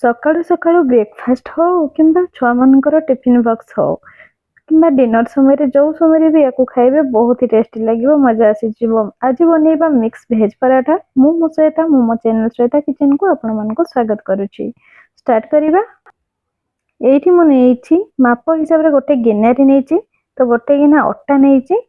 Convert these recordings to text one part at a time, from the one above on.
सकाळु सकाळु breakfast हो किंबा छुआମାନଙ୍କର tiffin box हो किंबा डिनर समय जो समय भी या खाइबे बहुत ही टेस्टी लगे मजा आसीଯିव। आज बनैबा मिक्स भेज पराठा। मु मो श्वेता मु मो चैनल श्वेता किचन को आपण मानको स्वागत करुछि। स्टार्ट करिबा। एठी मु नेछि माप हिसाब रे गोटे गिनारी नेछि तो गोटे गिना अट्टा नेछि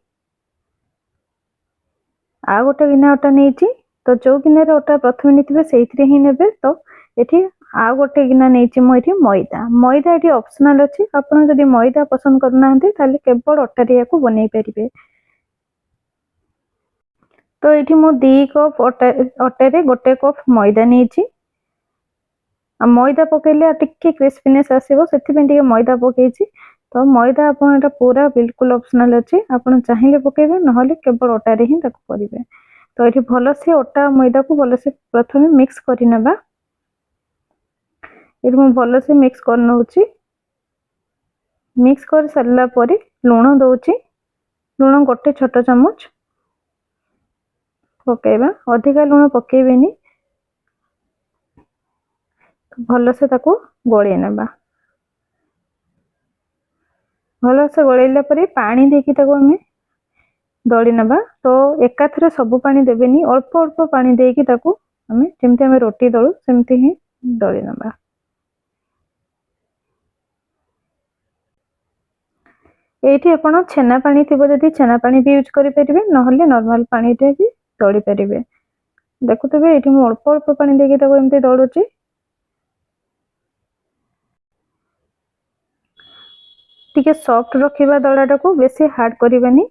आ गोटे गिना अट्टा नेछि तो जो गिना रे अट्टा प्रथम नेथिबे सेइथिरे ही नेबे। तो एठी आ गोटे गिना नेछि मु एठी मैदा। मैदा एठी ऑप्शनल अछि। आपण जदि मैदा पसंद करनांती ताले केवल अट्टा रे याकू बनै परिबे। तो एठी मु 2 कप अट्टा रे गोटे कप मैदा नेछि। मैदा पकेले टिके क्रिस्पीनेस आसीबो सेति पे टिके मैदा पकेछि। तो मैदा आपण एटा पूरा बिल्कुल ऑप्शनल अछि। आपण चाहिले पकेबे नहले केवल अट्टा रे ही ताकू करिवे। तो एठी भलो से अट्टा मैदा को भलो से प्रथमे मिक्स करि नेबा। एठी मु भलो से मिक्स कर नउछि। मिक्स कर सरला परे लूण दउछि। लूण गोटे छोटा चम्मच पकेबा। अधिका लूण पकेबेनी। भलो से ताकू गोळे नेबा। भलो से गोळैला परे पानी देकी ताकू हमें दळी नेबा। तो एकाथरे सब पानी देबेनी अल्प अल्प पानी देकी ताकू हमें जेमते हमें रोटी दळू सेमते ही दळी नेबा। एठी आपण छेना पानी थिबो जदि छेना पानी भी यूज करि परिबे नहले नॉर्मल पानी रे भी दळी परिबे। देखुतबे एठी मु अल्प अल्प पानी देकी ताकू एमते दळुची। टिके सॉफ्ट रखिबा दळाटा को बेसी हार्ड करिबानी।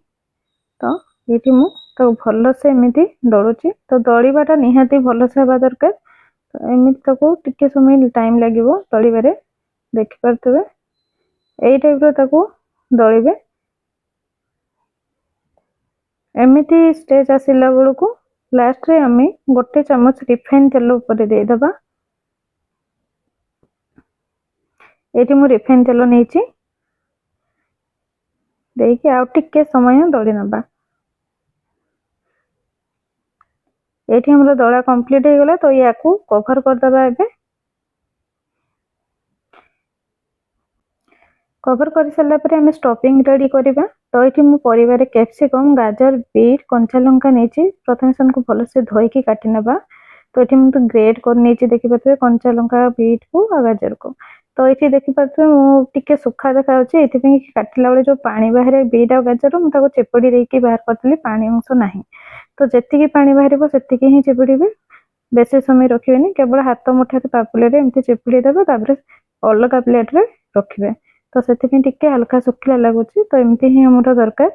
तो एठी मु तो भलो से एमिति दळुची। तो दळीबाटा निहाती भलो से हेबा दरकार। तो एमिति ताकू टिके समय टाइम लागिवो दळीबारे। देखि परतबे एई टाइप रो ताकू दळीबे। एमिति स्टेज आसिला बेलकू लास्ट रे हमें गोटे चम्मच रिफाइन तेल ऊपर दे दबा। एठी मु रिफाइन तेल नेछि देकी आ टिके समय दळी नबा। एठी हमरो दळा कंप्लीट हो गला। तो याकू कवर कर दबा। एबे कवर कर सल्ला परे हमें स्टफिंग रेडी करिबा। तो एठी मु परिवार कैप्सिकम गाजर बीट कंचा लंका नेछि। प्रथमे सन को भलो से धोई के काटि नबा। तो एठी मु तो ग्रेट कर नेछि देखि परते कंचा लंका बीट को आ गाजर को। तो एठी देखि परते मु टिके सुखा देखा होछि। एथि पे काटिला बेले जो पानी बाहरे बीट आ गाजर मु ताको चेपडी देकी बाहर करतली पानी अंश नाही। तो जेति की पानी बाहरिबो सेति की ही चेपडीबे। बेसी समय रखिबेनी केवल हाथ मुठा के पापुले रे एमति चेपडी देबे तापर अलगा प्लेट रे रखिबे। तो सेति पे टिके हल्का सुखिला लागुछि। तो एमति ही हमरो दरकार।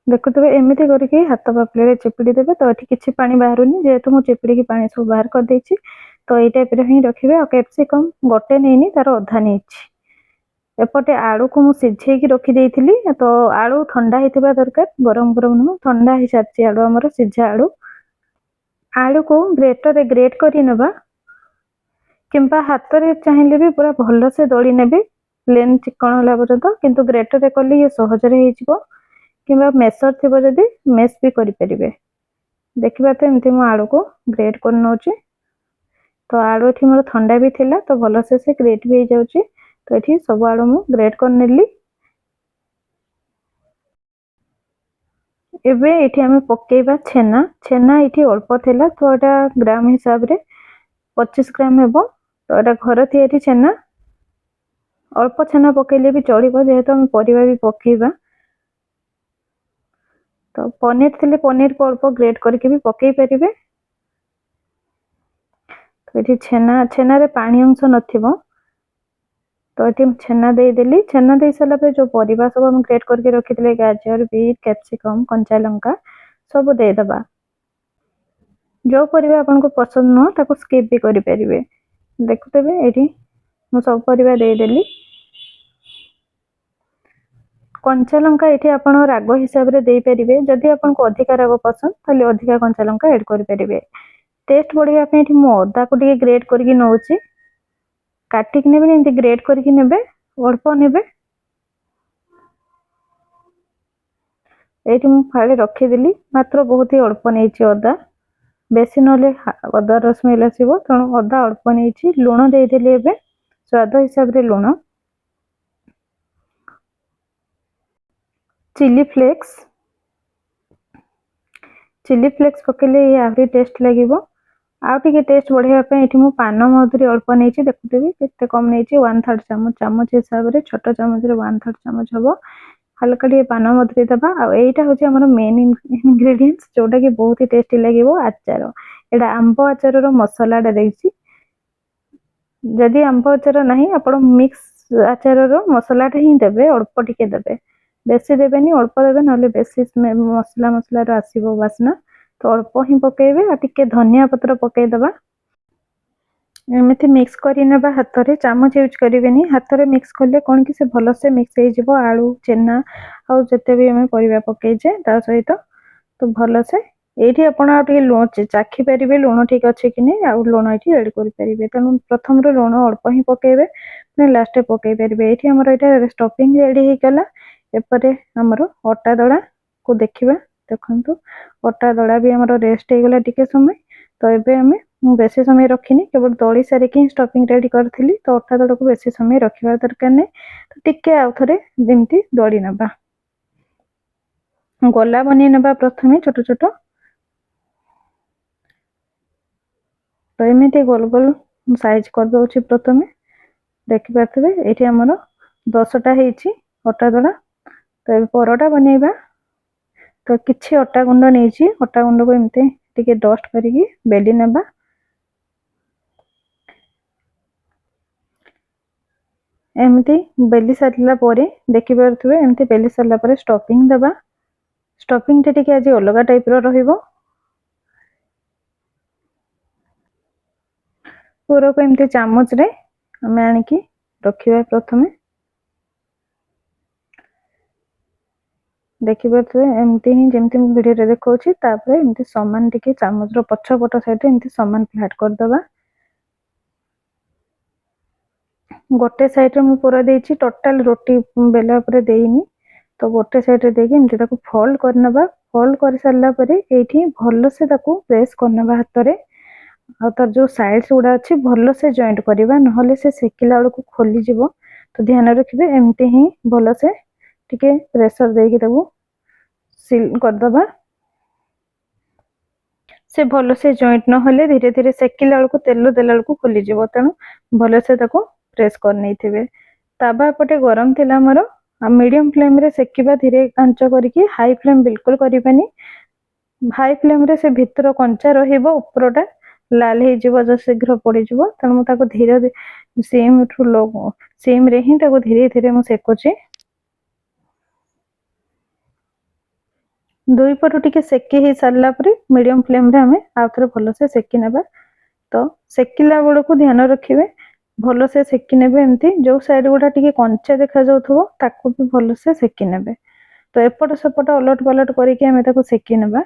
देखुतबे एमिति करके हाथ पापले रे चिपड़ी देबे। तो एठी किछि पानी बाहरुनी जेहेतु मु चिपड़ी की पानी सब बाहर कर देछि। तो एई टाइप रे ही रखिबे। आ कैप्सिकम गोटे नेनी तार अधा नेछि। एपटे आलू को मु सिझे की रखी देइथिली। तो आलू ठंडा हेतिबा दरकार गरम गरम न ठंडा ही साची आलू हमर सिझा आलू। आलू को ग्रेटर रे ग्रेट करि नबा किंबा हाथ रे चाहिले भी पूरा भलो से दळी नेबे प्लेन चिकन होला पर्यंत। किंतु ग्रेटर रे कले ये सहज रे हेजिवो किंबा मेसर थिबो जदि मेस भी करि परिबे। देखिबा तो एमति मु आलू को ग्रेट कर नउची। तो आलू एठी मोर ठंडा भी थिला तो भलो से ग्रेट भी जाउची। तो एठी सब आलू मु ग्रेट कर नेली। एबे एठी हमें पकेइबा छेना। छेना एठी अल्प थिला तो एटा ग्राम हिसाब रे 25 ग्राम हेबो। तो एटा घर तयारी छेना। अल्प छेना पकेइले भी चढ़िबो जेहेतु हम परिवा भी पकेइबा। तो पनीर थिले पनीर को अल्प ग्रेट करके भी पकेइ परिबे। तो एठी छेना रे पानी अंश नथिबो। तो एठी छेना दे देली। छेना दे सला पे जो परिवा सब हम ग्रेट करके रखितले गाजर बीट कैप्सिकम कंचा लंका सब दे दबा। जो परिवा आपन को पसंद न ताको स्किप भी करि परिबे। देखुतबे एठी मु सब परिवा दे देली। कंचा लंका एठी आपण राग हिसाब रे दे परिबे। जदि आपन को अधिका राग पसंद ताले अधिका कंचा लंका ऐड करि परिबे। टेस्ट बढ़िया पे एठी मु अदा को टिके ग्रेट करके नउची। काटी कि नेबे एंती ग्रेट करके नेबे अल्प नेबे। एठी मु फाळे रखि देली मात्र बहुत ही अल्प नेछि अदा। बेसी नले अदार स्मेल आसो तेणु अदा अल्प नहीं लुण देदेली एबे स्वाद हिसाब रे लुण चिली फ्लेक्स पकेले ये आहरी टेस्ट लगे आउ टे टेस्ट बढ़ाई ये पान मधुरी अल्प नहीं देखुदेवी के कम नहीं 1/3 चामच चामच हिसाब से छोट चामच 1/3 चामच हम हल्का टे पान मधुरी दबा आईटा हूँ मेन इनग्रेडिएंट्स जोटा कि बहुत ही टेस्टी लगे आचार यहाँ आंब आचार मसलाटा देखी जदि आंब आचार नहीं आप मिक्स आचार मसलाटा ही देवे अल्प टिके देवे बेसी देवेनि अल्प देवे ना बेसी मसला मसलार आसो बास्ना तो अल्प ही पकेबे टिके धनिया पत्र पकईदबा एमती मिक्स करने हाथ में चामच यूज करेनि हाथ में मिक्स कले कौन कि से भल से मिक्स हो आलू चेना आउ जिते भी आम परिया पकईचे ता सहित तो भल से ये आपड़ लुण चाखी पारे लुण ठीक अच्छे कि नहीं आउ लुण ये एड करेंगे तेणु प्रथम लुण अल्प ही पकईबे लास्ट पकई पारे ये आमर यहाँ स्टफिंग रेडी होगला एपरे आमर अटा दला को देखा देखु अटा दला भी आमर रेस्ट होगला टिके समय तो ये आम बेसी समय रखिनी केवल दली सारिक ही स्टफिंग रेडी करी तो अटा दला को बेसी समय रखा दरकार नहीं तो टिके आउ थे जमी दड़ी नवा गोला बनी नवा प्रथम छोट छोट तो एमती गोल गोल साइज कर दौर प्रथम देखिपे ये आमर 10टा अटा दला तो परोटा बनैबा तो किछि अटा गुंड नहीं अटा गुंड को एमती टिके डस्ट करिकी बेली नबा एमती बेली सारा पर देखिपे एमती बेली सारा पर स्टफिंग दबा स्टफिंग टे आज अलग टाइप रहिबो पूरा को एमती चामच रे आम आनिकी रखिबा प्रथमे देखिपे एमती ही जमती वीडियो देखा एमती सामान टिके चामच पछपट साइड एमती सामान फ्लैट करदबा गोटे साइड में पूरा देछि टोटल रोटी बेला पर देइनी तो गोटे साइड रे देके एमती ताको फोल्ड करनबा फोल्ड कर सारला परे एठी भलो से ताको प्रेस करनबा हाथ रे आ तार जो साइड्स गुड़ा अच्छी भलो से जॉइंट करबा नहले से सेकिला बेलू खोली जिवो तो ध्यान रखिबे एमती ही भलो से टिके प्रेशर देके ताको सील करदबा से भलो से जॉइंट नहले धीरे धीरे सेकिला बेलू तेल देला बेलू खोली जिवो तेणु भलो से ताको प्रेस कर नहीं थे तावा पटे गरम थिला मोर मीडियम फ्लेम रे सेकिबा धीरे आंच करके हाई फ्लेम बिल्कुल करिबानी हाई फ्लेम रे से भितर कंचा रहिबो ऊपरटा लाल हो जिवो जो शीघ्र पड़ जिवो तेणु ताको धीरे सेम ठू लो सेम रे ही ताको धीरे धीरे मु सेकुची दुई पटु टिके सेकी ही सारला परे मीडियम फ्लेम रे हमें आउ थरे भलो से सेकी नेबा तो सेकिला बेलू को ध्यान रखिबे भलो से सेकी नेबे एमती जो साइड गुडा टिके कंचा देखा जाउथबो ताको भी भलो से सेकी नेबे तो एपट सेपट अलट पलट करके हमें ताको सेकी नेबा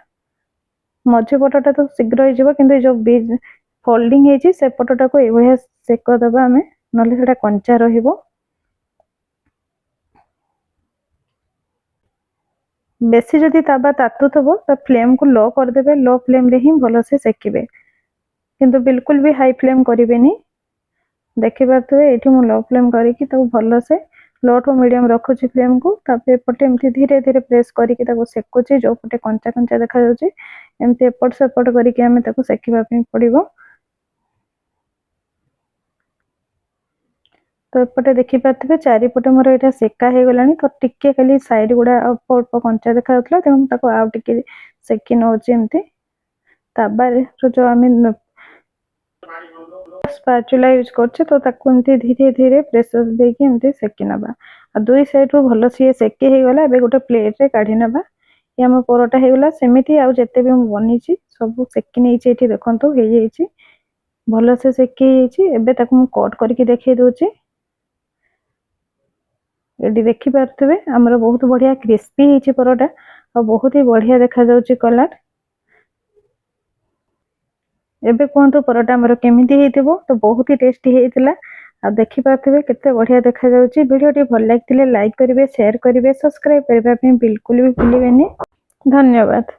मझी पटटा तो शीघ्र हो जिवो किंतु जो बीज फोल्डिंग हेची से पटटा को एभलिया सेक दबा हमें नले सेटा कंचा रहिबो बेसी जदि ताबा तातुथबो तो फ्लेम को लो कर देबे लो फ्लेम रे ही भलो से सेकिबे किंतु बिल्कुल भी हाई फ्लेम करिवेनी देखि पारथबे एठी मु लो फ्लेम करिकी ताको भलो से लो टू मीडियम रखुची फ्लेम को तापे एपटे एमती धीरे धीरे प्रेस करिकी ताको सेकुची जो पटे कंचा कंचा देखा जाउची एमती एपट सेपट करिकी हमें ताको सेकिबा पे पड़िबो तो एपटे देखि पारथबे चारिपटे मोर एटा सेका हे गलानी तो टिके खाली साइड गुडा अल्प अल्प कंचा देखा जाउतला तेणु ताको आउ टिके सेकी नउची एमती ताबा रे जो आमे स्पैचुला यूज करछे तो ताको एमती धीरे धीरे प्रेशर देके एमती सेकी नबा आ दुई साइड रो भलो से सेकी हे गला एबे गोटे प्लेट रे काढी नबा ये हम परोटा हे गला सेमिति आ जते भी बनीची सब सेकी नैची एठी देखंतु हे जाईची भलो से सेकी हेची एबे ताको मु कट करके देखाई दोची एडी देखि पारथबे हमर बहुत बढ़िया क्रिस्पी हेची परोटा और बहुत ही बढ़िया देखा जाउची कलर एबे कोंतो परोटा हमर केमिति हेतिबो तो बहुत ही टेस्टी हेतिला आ देखि पारथबे केते बढ़िया देखा जाउची वीडियोटी भल लागितिले लाइक करिवे शेयर करिवे सब्सक्राइब करबा पे बिल्कुल भी भूलिबेनी धन्यवाद।